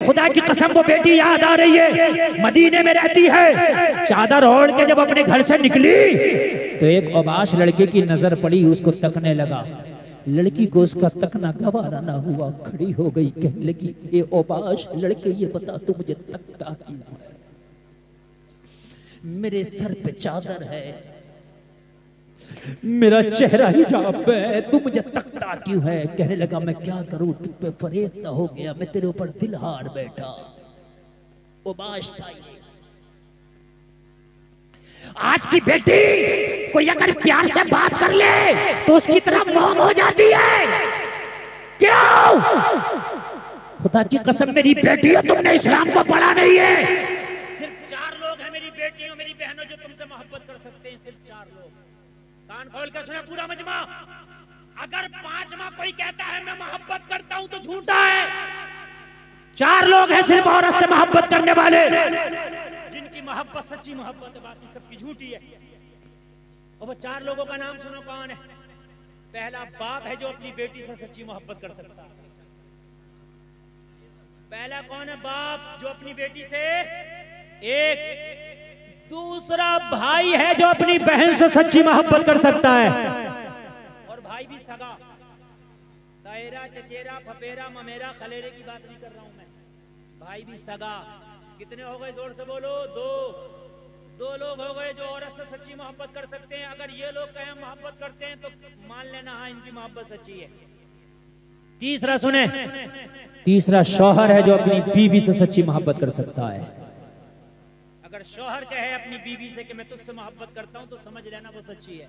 खुदा की कसम वो बेटी याद आ रही है, मदीने में रहती है। चादर ओढ़ के जब अपने घर से निकली तो एक औबाश लड़के की नजर पड़ी, उसको तकने लगा। लड़की को उसका तकना गवारा ना हुआ, खड़ी हो गई, कहने लगी ये औबाश लड़के, ये बता तू मुझे तकता क्यों है? मेरे सर पे चादर है, मेरा चेहरा हिजाब है, तू मुझे तकता क्यों है? कहने लगा मैं क्या करूं, तुझ पे फरेबता हो गया, मैं तेरे ऊपर दिल हार बैठा। उबाश था ये। आज की बेटी कोई अगर प्यार से बात कर ले तो उसकी तरफ मोम हो जाती है। क्यों? खुदा की कसम मेरी बेटी है, तुमने इस्लाम को पढ़ा नहीं है। सिर्फ 4 लोग हैं मेरी बेटियों मेरी बहनों जो तुमसे मोहब्बत कर सकते हैं, सिर्फ 4 लोग। कान खोल कर सुने पूरा मजमा। अगर 5वां कोई कहता है मैं मोहब्बत करता हूं तो झूठा है। 4 लोग हैं सिर्फ औरत से मोहब्बत करने वाले, जिनकी मोहब्बत सच्ची मोहब्बत है, बाकी सबकी झूठी है। और वो 4 लोगों का नाम सुनो कौन है। पहला बाप है जो अपनी बेटी से सच्ची मोहब्बत कर सकता है। पहला कौन है? बाप जो अपनी बेटी से एक। दूसरा भाई है जो अपनी बहन से सच्ची मोहब्बत कर सकता है। और भाई भी सगा, तायरा चचेरा फपेरा ममेरा खलेरे की बात नहीं कर रहा हूं मैं, भाई भी सगा। कितने हो गए? जोर से बोलो। 2 लोग हो गए जो औरत से सच्ची मोहब्बत कर सकते हैं। अगर ये लोग कहें मोहब्बत करते हैं तो मान लेना हाँ इनकी मोहब्बत सच्ची है। तीसरा सुने, तीसरा शौहर है जो अपनी बीवी से सच्ची मोहब्बत कर सकता है। अगर शौहर कहे अपनी बीवी से कि मैं तुझसे मोहब्बत करता हूं तो समझ लेना वो सच्ची है।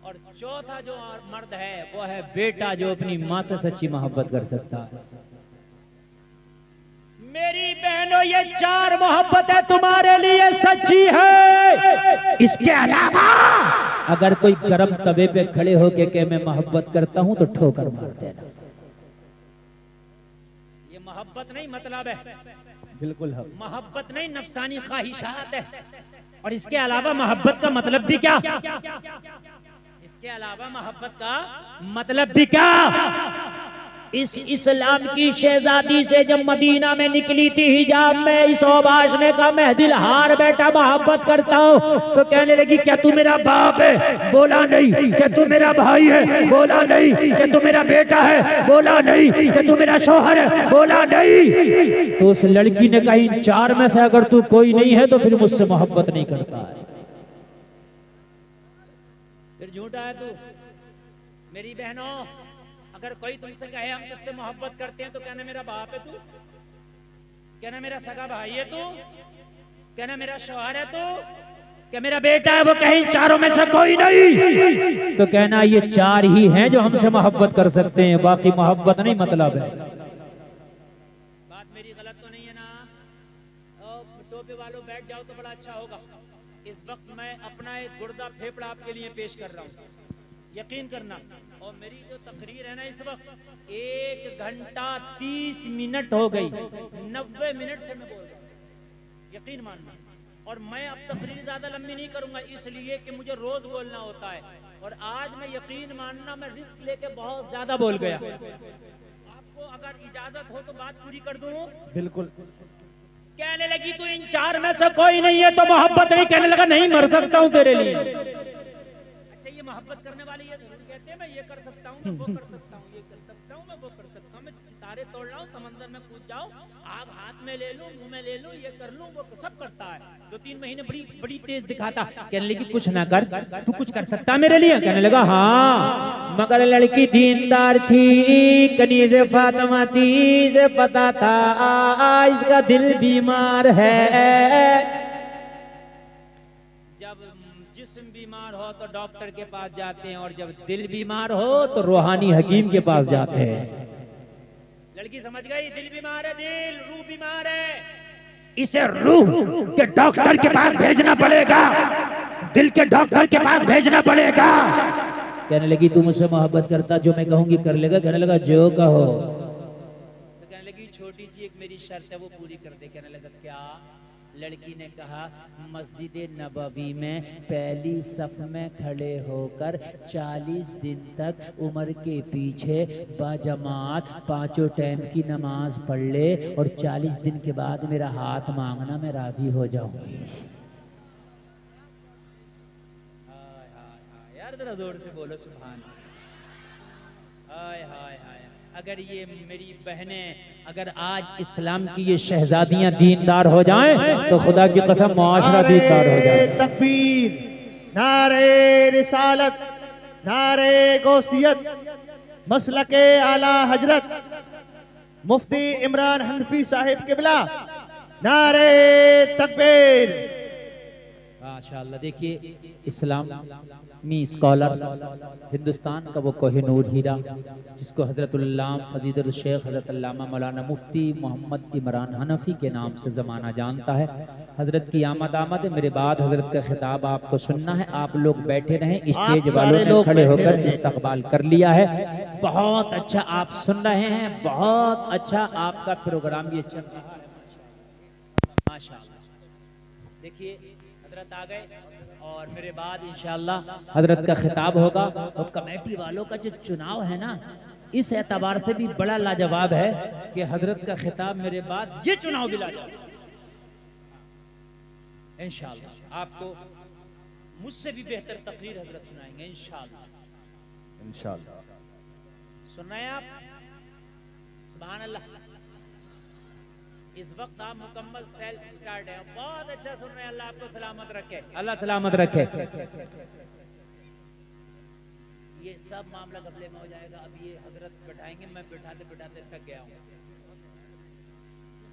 और चौथा जो मर्द है वो है बेटा जो अपनी माँ से सच्ची मोहब्बत कर सकता है। मेरी बहनों ये 4 मोहब्बतें तुम्हारे लिए सच्ची है। इसके अलावा अगर कोई गर्म तवे पे खड़े होके कहे मैं मोहब्बत करता हूं तो ठोकर मार देना। ये मोहब्बत नहीं मतलब है, बिल्कुल है। मोहब्बत नहीं नफसानी ख्वाहिशात है। और इसके अलावा मोहब्बत का मतलब भी क्या? इसके अलावा मोहब्बत का मतलब भी क्या? इस इस्लाम की शहजादी से जब मदीना में निकली थी हिजाब में, इस औबाश ने कहा मैं दिल हार बैठा मोहब्बत करता हूँ। तो कहने लगी क्या तू मेरा बाप है? बोला नहीं। क्या तू मेरा भाई है? बोला नहीं। क्या तू मेरा बेटा है? बोला नहीं। क्या तू मेरा शौहर है? बोला नहीं। तो उस लड़की ने कहा इन 4 में से अगर तू कोई नहीं है तो फिर मुझसे मोहब्बत नहीं करता है। फिर झूठा है तू। मेरी बहनों अगर कोई तुमसे कहे हम तुझसे मोहब्बत करते हैं तो कहना मेरा बाप है तू, कहना मेरा सगा भाई है तू, कहना मेरा शौहर है तू, क्या मेरा बेटा है। वो कहीं 4 में से कोई नहीं तो कहना ये 4 ही हैं जो हमसे मोहब्बत कर सकते हैं, बाकी मोहब्बत नहीं मतलब है। बात मेरी गलत तो नहीं है ना? टोपे वालों बैठ जाओ तो बड़ा अच्छा होगा। इस वक्त मैं अपना एक गुर्दा फेफड़ा आपके लिए पेश कर रहा हूं, यकीन करना। और मेरी जो तकरीर है ना इस वक्त 1 घंटा 30 मिनट हो गई, 90 मिनट से मैं बोल रहा हूं, यकीन मानना। और मैं अब तकरीर ज्यादा लंबी नहीं करूंगा इसलिए कि मुझे रोज बोलना होता है। और आज मैं यकीन मानना मैं रिस्क लेके बहुत ज्यादा बोल गया। आपको अगर इजाजत हो तो बात पूरी कर दूं? बिल्कुल। कहने लगी तू इन 4 में से कोई नहीं है तो मोहब्बत नहीं। कहने लगा नहीं मर सकता हूं तेरे लिए। अच्छा ये मोहब्बत करने वाले ये जरूर कहते हैं मैं ये कर सकता हूं, मैं वो कर सकता हूं, ये कर सकता हूं, मैं वो कर सकता हूं, मैं सितारे तोड़ लाऊं, समंदर में कूद जाऊं, आग हाथ में ले लूं, मुंह में ले लूं, ये कर लूं, वो सब करता है। 2-3 महीने बड़ी तेज दिखाता। कहने लगी कुछ ना कर, तू कुछ कर सकता है मेरे लिए? कहने लगा हाँ। मगर लड़की दीनदार थी, कनीज़े फातिमा थी, इसे पता था इसका दिल बीमार है। जब जिस्म बीमार हो तो डॉक्टर के पास जाते हैं और जब दिल बीमार हो तो रूहानी हकीम के पास जाते हैं। लड़की समझ गई दिल बीमार है, दिल रूह बीमार है, इसे रूह के डॉक्टर के पास भेजना पड़ेगा, दिल के डॉक्टर के पास भेजना पड़ेगा। कहने लगी तू मुझसे मोहब्बत करता, जो मैं कहूंगी कर लेगा? कहने लगा जो कहो। तो कहने लगी छोटी सी एक मेरी शर्त है वो पूरी कर दे। कहने लगा क्या? लड़की ने कहा मस्जिद नबवी में पहली सफ में खड़े होकर 40 दिन तक उमर के पीछे बाजमात 5 टाइम की नमाज पढ़ ले और 40 दिन के बाद मेरा हाथ मांगना, मैं राजी हो जाऊंगी। यार जरा जोर से बोलो सुभान। हाय हाय हाय। अगर ये मेरी बहनें, अगर आज इस्लाम की ये शहजादियां दीनदार हो जाएं तो खुदा की कसम मुआशरा दीनदार हो जाए। तकबीर, नारे रिसालत, नारे गौसियत, मसलके आला हजरत मुफ्ती इमरान हनफी साहिब किबला, नारे तकबीर। माशाअल्लाह। देखिए इस्लामी स्कॉलर हिंदुस्तान का वो कोहिनूर हीरा जिसको हजरतुल्लाम फजीलुल शेख हजरत अल्लामा मौलाना मुफ्ती मोहम्मद इमरान हनफी के नाम से ज़माना जानता है। हजरत की आमद है। मेरे बाद हजरत का खिताब आपको सुनना है। आप लोग बैठे रहें, स्टेज वालों ने खड़े होकर इस्तकबाल कर लिया है। बहुत अच्छा आप सुन रहे हैं, बहुत अच्छा आपका प्रोग्राम ये चल रहा है माशाअल्लाह। देखिए हजरत आ गए और मेरे बाद इंशाअल्लाह हजरत का खिताब होगा। और कमेटी वालों का जो चुनाव है ना, इस एतबार से भी बड़ा लाजवाब है कि हजरत का खिताब मेरे बाद ये चुनाव भी लाजवाब इंशाअल्लाह। आपको मुझसे भी बेहतर तकरीर हजरत सुनाएंगे इंशाअल्लाह। इंशाअल्लाह सुन रहे हैं आप? सुभान अल्लाह। इस वक्त आप मुकम्मल सेल्फ स्टार्ट है, बहुत अच्छा सुन रहे हैं। अल्लाह आपको सलामत रखे, अल्लाह सलामत रखे। ये सब मामला गफले में हो जाएगा। अब ये हजरत बैठाएंगे, मैं बिठाते बिठाते थक गया हूँ।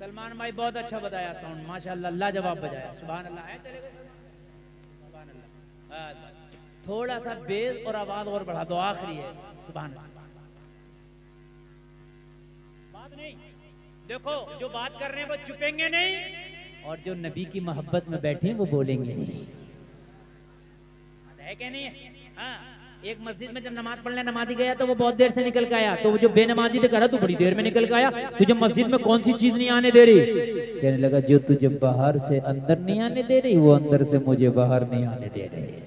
सलमान भाई बहुत अच्छा बताया, साउंड माशाअल्लाह लाजवाब बजाया। सुभान अल्लाह है, चले गए सुभान अल्लाह। थोड़ा सा बेस और आवाज और बढ़ा दो, आखिरी है। सुभान अल्लाह। बात नहीं, देखो जो बात कर रहे हैं वो चुपेंगे नहीं, और जो नबी की मोहब्बत में बैठे हैं वो बोलेंगे नहीं। है क्या नहीं है? हाँ, एक मस्जिद में जब नमाज पढ़ने नमाजी गया तो वो बहुत देर से निकल के आया, तो वो जो बेनमाजी ने कहा तू बड़ी देर में निकल के आया, तुझे मस्जिद में कौन सी चीज नहीं आने दे रही? कहने लगा जो तुझे बाहर से अंदर नहीं आने दे रही, वो अंदर से मुझे बाहर नहीं आने दे रही।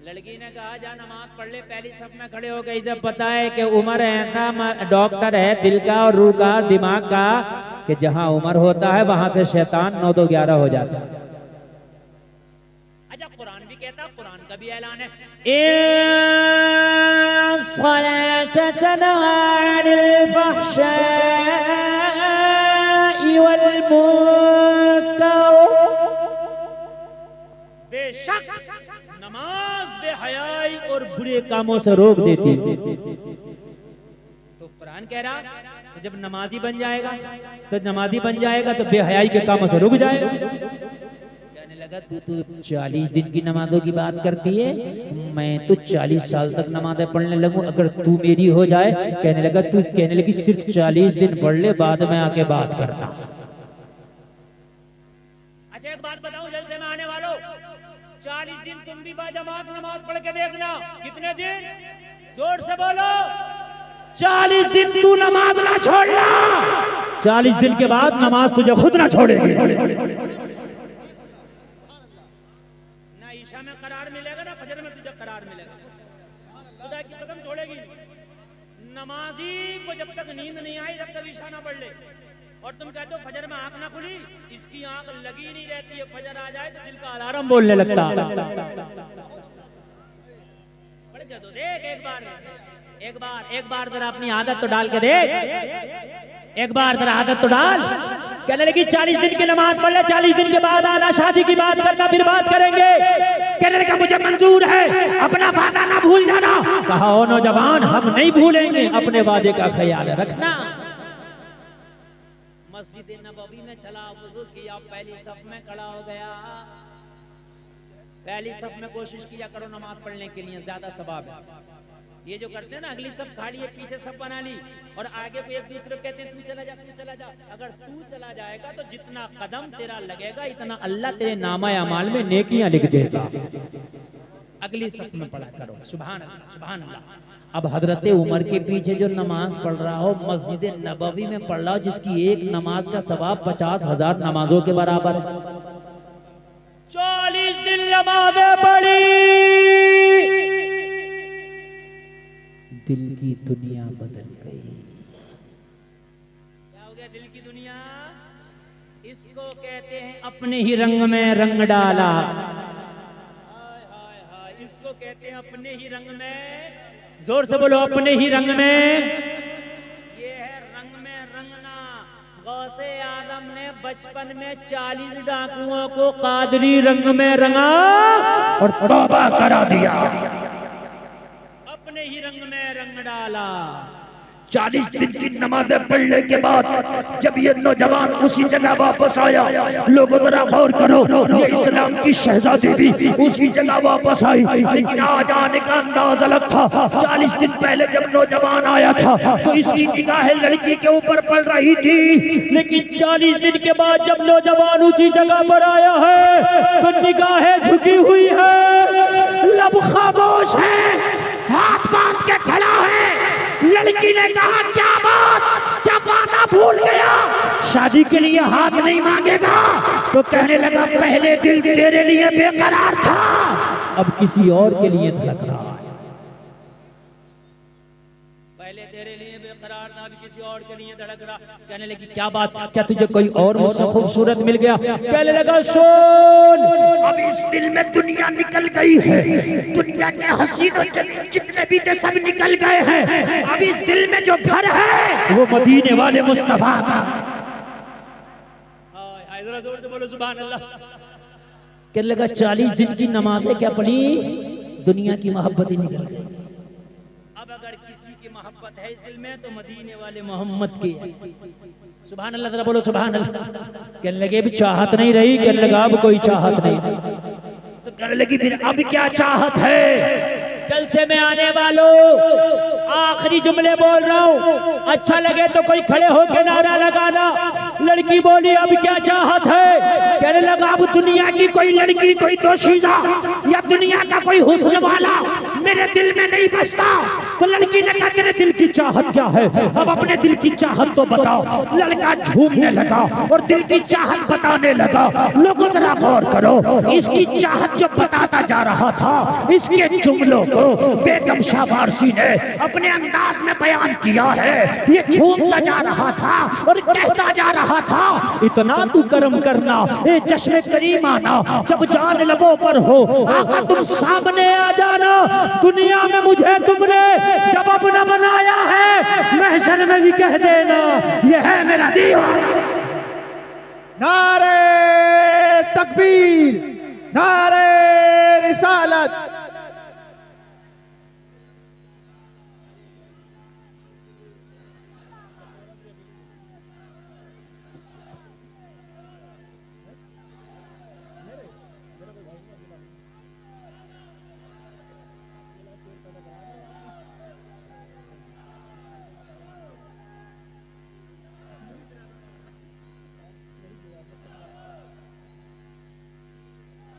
लड़की ने कहा जा नमाज पढ़ ले, पहली सब में खड़े हो गई। जब पता है कि उमर है ना, डॉक्टर है दिल का और रूह का दिमाग का, कि जहां उमर होता है वहां से शैतान 9 2 11 हो जाता है। अच्छा कुरान भी कहता, कुरान का भी ऐलान है, बेशक नमाज बेहयाई और बुरे कामों से रोक देती। तो कुरान कह रहा तो जब नमाजी बन जाएगा तो बेहयाई के कामों से रुक जाएगा। कहने लगा तू 40 दिन की नमाजों की बात करती है, मैं तो 40 साल तक नमाजें पढ़ने लगूं अगर तू मेरी हो जाए। कहने लगी सिर्फ 40 दिन पढ़ ले, बाद में आके बात करना। अच्छा एक बात बताऊं जलसे में आने वालों, 40 दिन तुम भी बाजमात नमाज पढ़ के देखना। कितने दिन? जोर से बोलो। 40 दिन तू नमाज ना छोड़ना, 40 दिन के बाद नमाज तुझे खुद ना छोड़ेगी। ना ईशा में करार मिलेगा ना फजर में तुझे करार मिलेगा। खुदा की कसम छोड़ेगी। नमाजी को जब तक नींद नहीं आई तब तक ईशा ना पढ़ ले। और तुम कहते हो फजर में आंख ना खुली, इसकी आंख लगी नहीं रहती है, फजर आ जाए तो दिल का अलार्म बोलने लगता है। पढ़ के तो देख एक बार जरा अपनी आदत तो डाल के देख, एक बार जरा आदत तो डाल। कहने लगी 40 दिन की नमाज पढ़ ले, 40 दिन के बाद आना, शादी की बात करना, फिर बात करेंगे। कहने लगा मुझे मंजूर है, अपना वादा ना भूल जाना। कहा ओ नौजवान हम नहीं भूलेंगे, अपने वादे का ख्याल रखना। मस्जिद नबवी में चला, वुज़ू किया, पहली सफ में खड़ा हो गया। पहली सफ में कोशिश किया करो नमाज पढ़ने के लिए, ज्यादा सवाब है। ये जो करते हैं ना, अगली सब खाड़ी है, पीछे सब बना ली और आगे को एक दूसरे को कहते हैं तू चला जा, तू चला जा। अगर तू चला जाएगा तो जितना कदम तेरा लगेगा इतना अल्लाह तेरे नामा अमाल में नेकियां लिख देगा। अगली सफ में पढ़ा करो। सुभान अल्लाह, सुभान अल्लाह। अब हजरत उमर के पीछे जो नमाज पढ़ रहा हो मस्जिद नबवी में पढ़ रहा हो, जिसकी एक नमाज का सवाब 50,000 नमाजों के बराबर है। 40 दिन नमाजें पढ़ी, दिल की दुनिया बदल गई। क्या हो गया दिल की दुनिया? इसको कहते हैं अपने ही रंग में रंग डाला। हाय हाय हाय, इसको कहते हैं अपने ही रंग में, जोर से बोलो, अपने ही रंग में। ये है रंग में रंगना। गौसे आदम ने बचपन में 40 डाकुओं को कादरी रंग में रंगा और तौबा करा दिया। अपने ही रंग में रंग डाला। 40 दिन की नमाजें पढ़ने के बाद जब ये नौजवान उसी जगह वापस आया, लोगों जरा गौर करो, ये इस्लाम की शहजादी भी उसी जगह वापस आई, लेकिन आज आने का अंदाज अलग था। 40 दिन पहले जब नौजवान आया था तो इसकी निगाहें लड़की के ऊपर पड़ रही थी, लेकिन 40 दिन के बाद जब नौजवान उसी जगह पर आया है तो निगाहें झुकी हुई है, लब खामोश है, हाथ बांध के खड़ा है। लड़की ने कहा, क्या बात भूल गया, शादी के लिए हाथ नहीं मांगेगा? तो कहने लगा, पहले दिल तेरे लिए बेकरार था, अब किसी और के लिए धड़क रहा है। पहले तेरे लिए बेकरार था, अभी किसी और के लिए धड़क रहा। कहने लगी, क्या बात, क्या तुझे कोई और मुझसे खूबसूरत मिल गया? कहने लगा, सुन, अब इस दिल में दुनिया निकल गई है, दुनिया के हसीन और जितने भी थे सब निकल गए हैं, अब इस दिल में जो घर है वो मदीने वाले मुस्तफा का। जरा जोर से बोलो सुभान अल्लाह। कहने लगा, 40 दिन की नमाजें क्या पढ़ी, दुनिया की मोहब्बत ही निकल गई। अब अगर किसी की मोहब्बत है इस दिल में तो मदीने वाले मोहम्मद की है। सुभान अल्लाह, जरा बोलो सुभान अल्लाह। कहने लगे, अभी चाहत नहीं रही। कहने लगा, अब कोई चाहत नहीं। तो कहने लगी, फिर अब क्या चाहत है? जलसे में आने वालों, आखिरी जुमले बोल रहा हूँ, अच्छा लगे तो कोई खड़े होकर नारा लगाना। लड़की बोली, अब क्या चाहत है? कहने लगा, अब दुनिया की कोई लड़की, कोई दोशीजा या दुनिया का कोई हुस्न वाला मेरे दिल में नहीं बसता। तो लड़की ने कहा, तेरे दिल की चाहत क्या है? अब अपने दिल की चाहत तो बताओ। लड़का झूमने लगा और दिल की चाहत बताने लगा। लोगों जरा गौर करो, इसकी चाहत जो बताता जा रहा था, इसके जुमलों को बेगम शाह फारसी ने अपने अंदाज में बयान किया है। ये झूमता जा रहा था और कहता जा रहा था, इतना तू कर्म करना, ए जश्न करीम आना, जब जान लबों पर हो आका तुम सामने आ जाना। दुनिया में मुझे तुमने जब अपना बनाया है, महशर में भी कह देना, ये है मेरा दीवाना। नारे तकबीर, नारे रिसालत।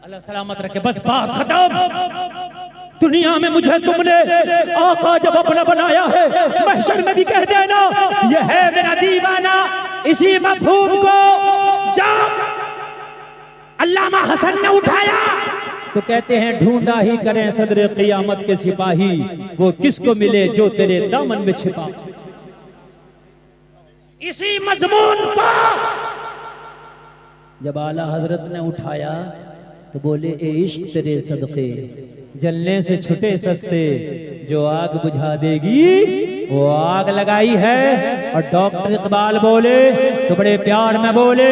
अल्लाह सलामत रखे। बस बात खत्म। दुनिया में मुझे तुमने आका जब अपना बनाया है, महशर में भी कह देना, ये है मेरा दीवाना। इसी मफहूम को जब अल्लामा हसन ने उठाया तो कहते हैं, ढूंढा ही करें सदर क़ियामत के सिपाही, वो किसको मिले जो तेरे दामन में छिपा। इसी मजमून को जब आला हजरत ने उठाया तो बोले, ए इश्क तेरे सदके जलने से छुटे सस्ते, जो आग बुझा देगी वो आग लगाई है। और डॉक्टर इकबाल बोले तो बड़े प्यार में बोले,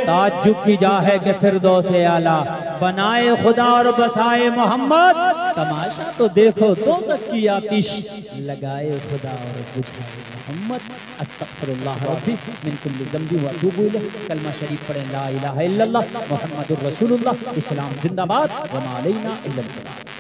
ताज्जुब की जा है कि फिरदौस-ए आला बनाए खुदा और बसाए मोहम्मद, तमाशा तो देखो दोज़ख की आतिश लगाए खुदा और बुझाए मोहम्मद। अस्तगफिरुल्लाह रब्बी मिन कुल्ली ज़ंबि व अतूबु इलैह। कलमा शरीफ पढ़ें, ला इलाहा इल्लल्लाह मुहम्मदुर रसूलुल्लाह। इस्लाम जिंदाबाद, व मा अलैना इल्लल बलाग।